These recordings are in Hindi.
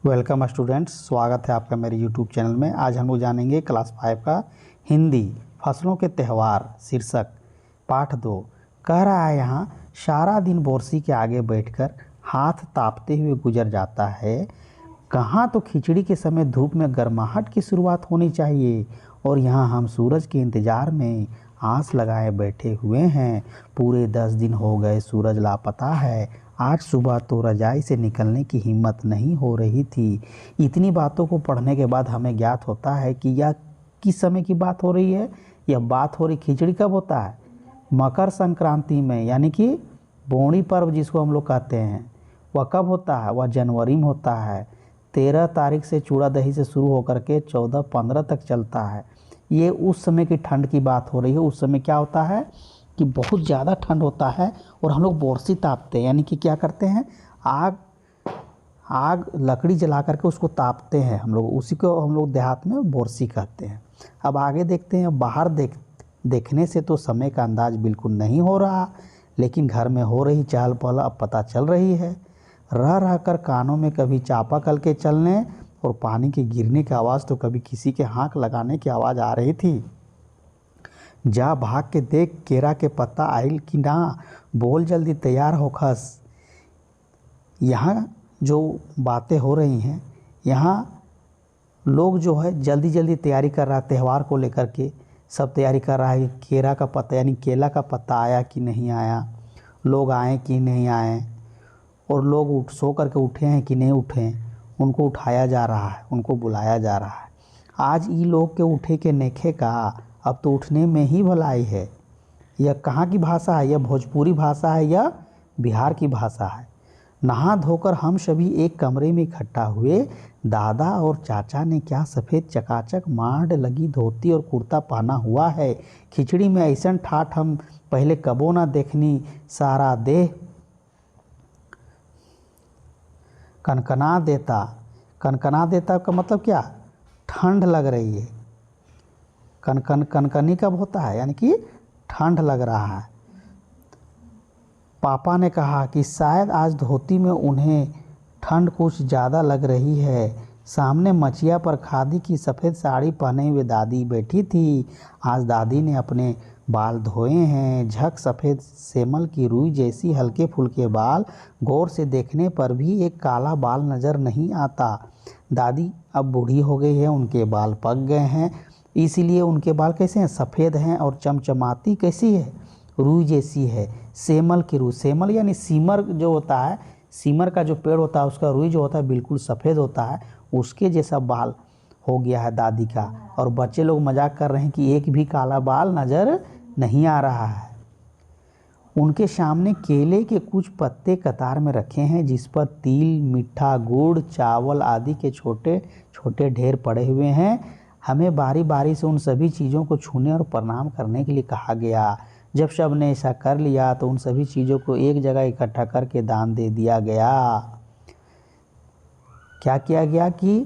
वेलकम स्टूडेंट्स, स्वागत है आपका मेरे यूट्यूब चैनल में। आज हम लोग जानेंगे क्लास 5 का हिंदी फसलों के त्यौहार शीर्षक पाठ 2। कह रहा है यहाँ, सारा दिन बोरसी के आगे बैठकर हाथ तापते हुए गुजर जाता है। कहाँ तो खिचड़ी के समय धूप में गर्माहट की शुरुआत होनी चाहिए और यहाँ हम सूरज के इंतज़ार में आस लगाए बैठे हुए हैं। पूरे 10 दिन हो गए, सूरज लापता है। आज सुबह तो रजाई से निकलने की हिम्मत नहीं हो रही थी। इतनी बातों को पढ़ने के बाद हमें ज्ञात होता है कि यह किस समय की बात हो रही है। यह बात हो रही खिचड़ी कब होता है? मकर संक्रांति में, यानी कि बोनी पर्व जिसको हम लोग कहते हैं। वह कब होता है? वह जनवरी में होता है। 13 तारीख से चूड़ा दही से शुरू होकर के 14-15 तक चलता है। ये उस समय की ठंड की बात हो रही है। उस समय क्या होता है कि बहुत ज़्यादा ठंड होता है और हम लोग बोरसी तापते हैं, यानी कि क्या करते हैं, आग लकड़ी जला करके उसको तापते हैं हम लोग। उसी को हम लोग देहात में बोरसी कहते हैं। अब आगे देखते हैं। बाहर देखने से तो समय का अंदाज बिल्कुल नहीं हो रहा, लेकिन घर में हो रही चहल पहल अब पता चल रही है। रह रह कर कानों में कभी चापाकल के चलने और पानी के गिरने की आवाज़ तो कभी किसी के हाँक लगाने की आवाज़ आ रही थी। जा भाग के देख, केरा के पत्ता आइल कि ना, बोल जल्दी तैयार हो खस। यहाँ जो बातें हो रही हैं, यहाँ लोग जो है जल्दी जल्दी तैयारी कर रहा है त्यौहार को लेकर के। सब तैयारी कर रहा है। केरा का पत्ता यानी केला का पत्ता आया कि नहीं आया, लोग आए कि नहीं आए, और लोग सो करके उठे हैं कि नहीं उठे, उनको उठाया जा रहा है, उनको बुलाया जा रहा है। आज ई लोग के उठे के नेखे का, अब तो उठने में ही भलाई है। यह कहाँ की भाषा है? यह भोजपुरी भाषा है या बिहार की भाषा है? नहा धोकर हम सभी एक कमरे में इकट्ठा हुए। दादा और चाचा ने क्या सफ़ेद चकाचक मांड लगी धोती और कुर्ता पहना हुआ है। खिचड़ी में ऐसन ठाठ हम पहले कबो ना देखनी। सारा देह कनकना देता। कनकना देता का मतलब क्या? ठंड लग रही है। कनकनी कब होता है? यानी कि ठंड लग रहा है। पापा ने कहा कि शायद आज धोती में उन्हें ठंड कुछ ज़्यादा लग रही है। सामने मचिया पर खादी की सफ़ेद साड़ी पहने हुए दादी बैठी थी। आज दादी ने अपने बाल धोए हैं। झक सफ़ेद सेमल की रुई जैसी हल्के फुल्के बाल, गौर से देखने पर भी एक काला बाल नज़र नहीं आता। दादी अब बूढ़ी हो गई है, उनके बाल पक गए हैं, इसीलिए उनके बाल कैसे हैं? सफ़ेद हैं और चमचमाती कैसी है? रुई जैसी है। सेमल की रुई, सेमल यानी सीमर जो होता है, सीमर का जो पेड़ होता है उसका रुई जो होता है बिल्कुल सफ़ेद होता है। उसके जैसा बाल हो गया है दादी का। और बच्चे लोग मजाक कर रहे हैं कि एक भी काला बाल नज़र नहीं आ रहा है। उनके सामने केले के कुछ पत्ते कतार में रखे हैं, जिस पर तिल, मीठा गुड़, चावल आदि के छोटे छोटे ढेर पड़े हुए हैं। हमें बारी बारी से उन सभी चीज़ों को छूने और प्रणाम करने के लिए कहा गया। जब सब ने ऐसा कर लिया तो उन सभी चीज़ों को एक जगह इकट्ठा करके दान दे दिया गया। क्या किया गया कि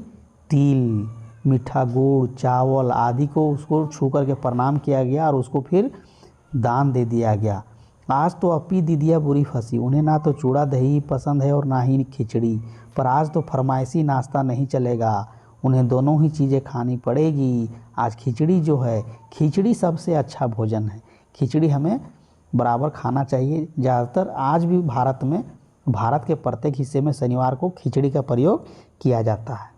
तिल, मीठा गुड़, चावल आदि को उसको छू करके प्रणाम किया गया और उसको फिर दान दे दिया गया। आज तो अपी दीदिया बुरी फंसी। उन्हें ना तो चूड़ा दही पसंद है और ना ही खिचड़ी, पर आज तो फरमाइशी नाश्ता नहीं चलेगा, उन्हें दोनों ही चीज़ें खानी पड़ेगी। आज खिचड़ी जो है, खिचड़ी सबसे अच्छा भोजन है। खिचड़ी हमें बराबर खाना चाहिए। ज़्यादातर आज भी भारत के प्रत्येक हिस्से में शनिवार को खिचड़ी का प्रयोग किया जाता है।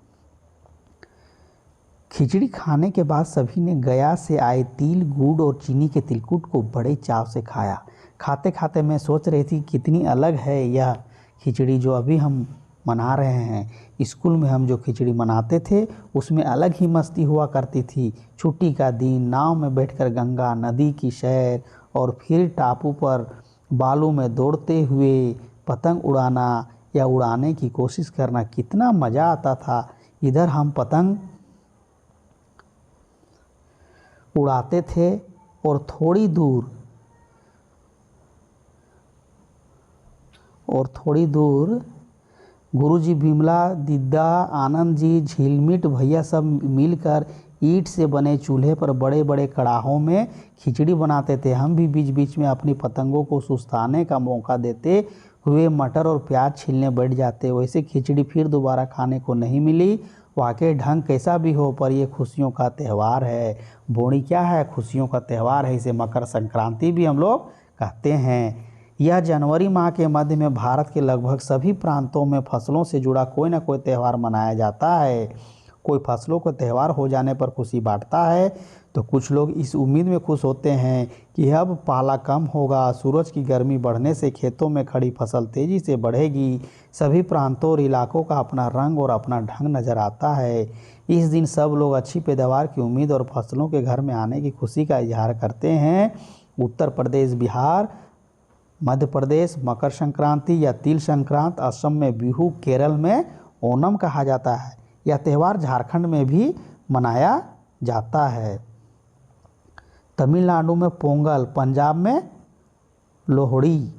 खिचड़ी खाने के बाद सभी ने गया से आए तिल, गुड़ और चीनी के तिलकुट को बड़े चाव से खाया। खाते खाते मैं सोच रही थी कितनी अलग है यह खिचड़ी जो अभी हम मना रहे हैं। स्कूल में हम जो खिचड़ी मनाते थे उसमें अलग ही मस्ती हुआ करती थी। छुट्टी का दिन, नाव में बैठकर गंगा नदी की सैर और फिर टापू पर बालू में दौड़ते हुए पतंग उड़ाना या उड़ाने की कोशिश करना, कितना मज़ा आता था। इधर हम पतंग उड़ाते थे और थोड़ी दूर गुरुजी, बिमला, दिद्दा, आनंद जी, झिलमिट भैया सब मिलकर ईंट से बने चूल्हे पर बड़े बड़े कड़ाहों में खिचड़ी बनाते थे। हम भी बीच बीच में अपनी पतंगों को सुस्ताने का मौका देते हुए मटर और प्याज छीलने बैठ जाते। वैसे खिचड़ी फिर दोबारा खाने को नहीं मिली। वाकई ढंग कैसा भी हो पर ये खुशियों का त्यौहार है। बोनी क्या है? खुशियों का त्यौहार है। इसे मकर संक्रांति भी हम लोग कहते हैं। यह जनवरी माह के मध्य में भारत के लगभग सभी प्रांतों में फसलों से जुड़ा कोई ना कोई त्यौहार मनाया जाता है। कोई फसलों का त्यौहार हो जाने पर खुशी बांटता है तो कुछ लोग इस उम्मीद में खुश होते हैं कि अब पाला कम होगा, सूरज की गर्मी बढ़ने से खेतों में खड़ी फसल तेजी से बढ़ेगी। सभी प्रांतों और इलाकों का अपना रंग और अपना ढंग नजर आता है। इस दिन सब लोग अच्छी पैदावार की उम्मीद और फसलों के घर में आने की खुशी का इजहार करते हैं। उत्तर प्रदेश, बिहार, मध्य प्रदेश मकर संक्रांति या तिल संक्रांत, असम में बिहू, केरल में ओणम कहा जाता है। यह त्यौहार झारखंड में भी मनाया जाता है। तमिलनाडु में पोंगल, पंजाब में लोहड़ी,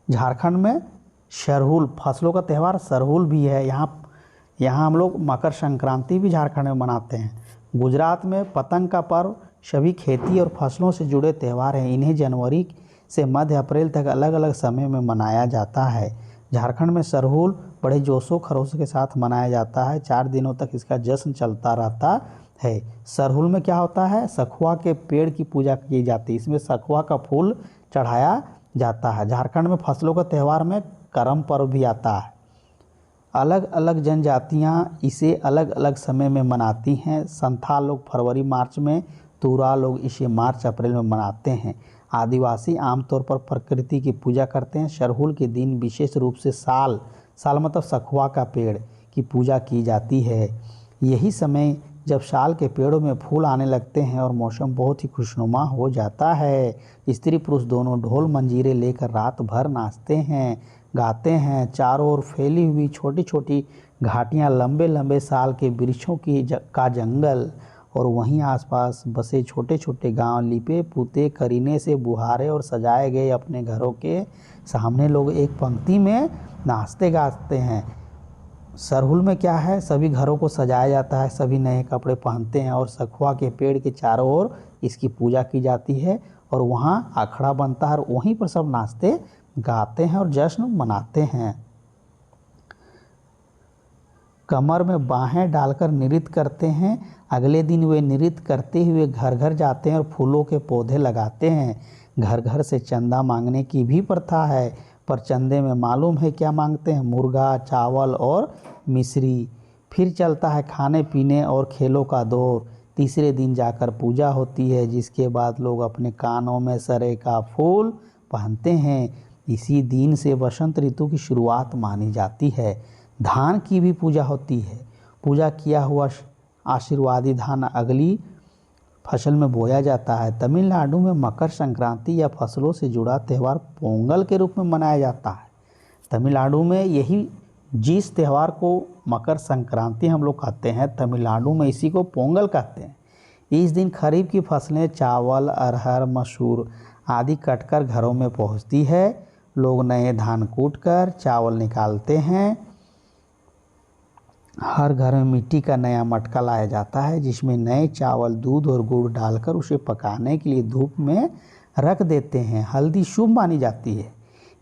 झारखंड में सरहुल, फसलों का त्यौहार सरहुल भी है। यहाँ हम लोग मकर संक्रांति भी झारखंड में मनाते हैं। गुजरात में पतंग का पर्व, सभी खेती और फसलों से जुड़े त्यौहार हैं। इन्हें जनवरी से मध्य अप्रैल तक अलग अलग समय में मनाया जाता है। झारखंड में सरहुल बड़े जोशो खरोश के साथ मनाया जाता है। 4 दिनों तक इसका जश्न चलता रहता है। सरहुल में क्या होता है? सखुआ के पेड़ की पूजा की जाती है। इसमें सखुआ का फूल चढ़ाया जाता है। झारखंड में फसलों का त्यौहार में करम पर्व भी आता है। अलग अलग जनजातियाँ इसे अलग अलग समय में मनाती हैं। संथाल लोग फरवरी मार्च में, तुरा लोग इसे मार्च अप्रैल में मनाते हैं। आदिवासी आमतौर पर प्रकृति की पूजा करते हैं। सरहुल के दिन विशेष रूप से साल मतलब सखुआ का पेड़ की पूजा की जाती है। यही समय जब साल के पेड़ों में फूल आने लगते हैं और मौसम बहुत ही खुशनुमा हो जाता है। स्त्री पुरुष दोनों ढोल मंजीरे लेकर रात भर नाचते हैं, गाते हैं। चारों ओर फैली हुई छोटी छोटी घाटियाँ, लंबे लंबे साल के वृक्षों का जंगल और वहीं आसपास बसे छोटे छोटे गांव लिपे पुते करीने से बुहारे और सजाए गए अपने घरों के सामने लोग एक पंक्ति में नाचते गाते हैं। सरहुल में क्या है? सभी घरों को सजाया जाता है, सभी नए कपड़े पहनते हैं और सखुआ के पेड़ के चारों ओर इसकी पूजा की जाती है और वहाँ अखड़ा बनता है और वहीं पर सब नाचते गाते हैं और जश्न मनाते हैं। कमर में बाहें डालकर नृत्य करते हैं। अगले दिन वे नृत्य करते हुए घर घर जाते हैं और फूलों के पौधे लगाते हैं। घर घर से चंदा मांगने की भी प्रथा है, पर चंदे में मालूम है क्या मांगते हैं? मुर्गा, चावल और मिश्री। फिर चलता है खाने पीने और खेलों का दौर। तीसरे दिन जाकर पूजा होती है, जिसके बाद लोग अपने कानों में सरे का फूल पहनते हैं। इसी दिन से वसंत ऋतु की शुरुआत मानी जाती है। धान की भी पूजा होती है। पूजा किया हुआ आशीर्वादी धान अगली फसल में बोया जाता है। तमिलनाडु में मकर संक्रांति या फसलों से जुड़ा त्यौहार पोंगल के रूप में मनाया जाता है। तमिलनाडु में यही जिस त्यौहार को मकर संक्रांति हम लोग कहते हैं, तमिलनाडु में इसी को पोंगल कहते हैं। इस दिन खरीफ की फसलें चावल, अरहर, मसूर आदि कटकर घरों में पहुंचती है। लोग नए धान कूटकर चावल निकालते हैं। हर घर में मिट्टी का नया मटका लाया जाता है, जिसमें नए चावल, दूध और गुड़ डालकर उसे पकाने के लिए धूप में रख देते हैं। हल्दी शुभ मानी जाती है,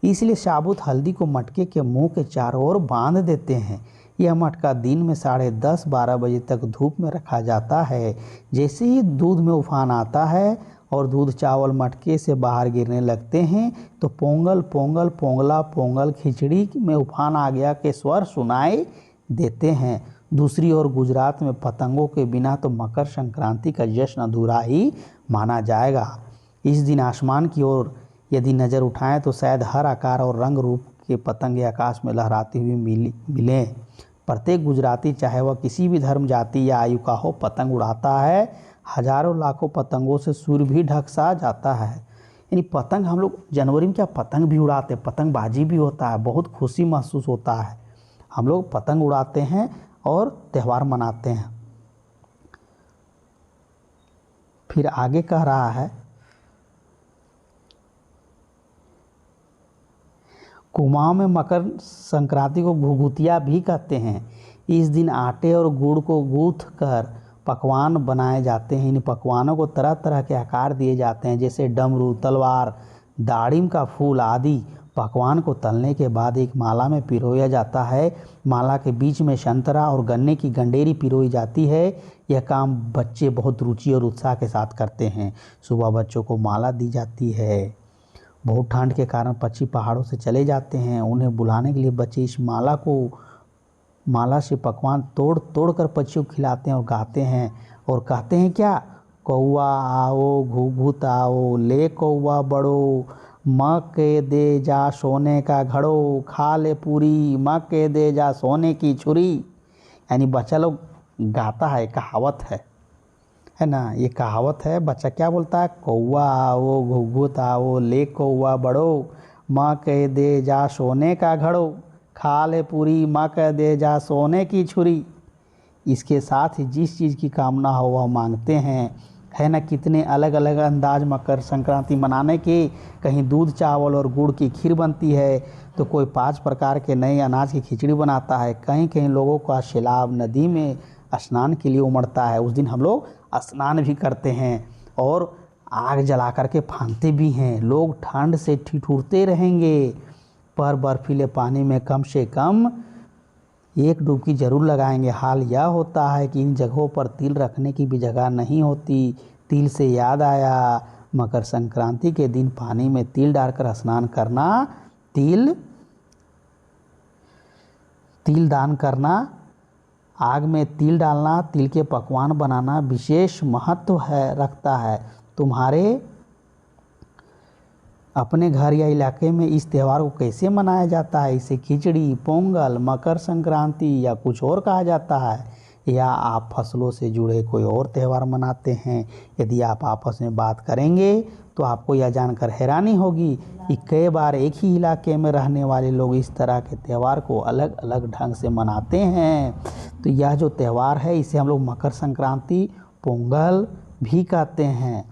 इसलिए साबुत हल्दी को मटके के मुंह के चारों ओर बांध देते हैं। यह मटका दिन में 10:30-12 बजे तक धूप में रखा जाता है। जैसे ही दूध में उफान आता है और दूध चावल मटके से बाहर गिरने लगते हैं तो पोंगल पोंगल पोंगला पोंगल, खिचड़ी में उफान आ गया के स्वर सुनाई देते हैं। दूसरी ओर गुजरात में पतंगों के बिना तो मकर संक्रांति का जश्न अधूरा ही माना जाएगा। इस दिन आसमान की ओर यदि नज़र उठाएं तो शायद हर आकार और रंग रूप के पतंगे आकाश में लहराती हुई मिलें। प्रत्येक गुजराती, चाहे वह किसी भी धर्म, जाति या आयु का हो, पतंग उड़ाता है। हजारों लाखों पतंगों से सूर्य भी ढकसा जाता है। यानी पतंग हम लोग जनवरी में क्या पतंग भी उड़ाते हैं, पतंगबाजी भी होता है, बहुत खुशी महसूस होता है। हम लोग पतंग उड़ाते हैं और त्यौहार मनाते हैं। फिर आगे कह रहा है, कुमाऊं में मकर संक्रांति को घुघुतिया भी कहते हैं। इस दिन आटे और गुड़ को गूंथ कर पकवान बनाए जाते हैं। इन पकवानों को तरह तरह के आकार दिए जाते हैं, जैसे डमरू, तलवार, दाड़िम का फूल आदि। पकवान को तलने के बाद एक माला में पिरोया जाता है। माला के बीच में संतरा और गन्ने की गंडेरी पिरोई जाती है। यह काम बच्चे बहुत रुचि और उत्साह के साथ करते हैं। सुबह बच्चों को माला दी जाती है। बहुत ठंड के कारण पक्षी पहाड़ों से चले जाते हैं। उन्हें बुलाने के लिए बच्चे इस माला से पकवान तोड़ तोड़ कर पक्षियों को खिलाते हैं और गाते हैं और कहते हैं क्या, कौआ आओ घुघुत आओ, ले कौआ बड़ो, माँ के दे जा सोने का घड़ो, खा ले पूरी माँ के दे जा सोने की छुरी। यानी बच्चा लोग गाता है, कहावत है ना, ये कहावत है। बच्चा क्या बोलता है, कौआ आओ घुघुत आओ, ले कौआ बड़ो, माँ के दे जा सोने का घड़ो, खा ले पूरी माँ के दे जा सोने की छुरी। इसके साथ ही जिस चीज़ की कामना हो वह मांगते हैं, है ना। कितने अलग अलग अंदाज मकर संक्रांति मनाने के। कहीं दूध चावल और गुड़ की खीर बनती है, तो कोई 5 प्रकार के नए अनाज की खिचड़ी बनाता है। कहीं कहीं लोगों का सैलाब नदी में स्नान के लिए उमड़ता है। उस दिन हम लोग स्नान भी करते हैं और आग जला करके फानते भी हैं। लोग ठंड से ठिठुरते रहेंगे, पर बर्फीले पानी में कम से कम एक डुबकी जरूर लगाएंगे। हाल यह होता है कि इन जगहों पर तिल रखने की भी जगह नहीं होती। तिल से याद आया, मकर संक्रांति के दिन पानी में तिल डालकर स्नान करना, तिल दान करना, आग में तिल डालना, तिल के पकवान बनाना विशेष महत्व रखता है। तुम्हारे अपने घर या इलाके में इस त्यौहार को कैसे मनाया जाता है? इसे खिचड़ी, पोंगल, मकर संक्रांति या कुछ और कहा जाता है, या आप फसलों से जुड़े कोई और त्यौहार मनाते हैं? यदि आप आपस में बात करेंगे तो आपको यह जानकर हैरानी होगी कि कई बार एक ही इलाके में रहने वाले लोग इस तरह के त्यौहार को अलग अलग ढंग से मनाते हैं। तो यह जो त्यौहार है इसे हम लोग मकर संक्रांति, पोंगल भी कहते हैं।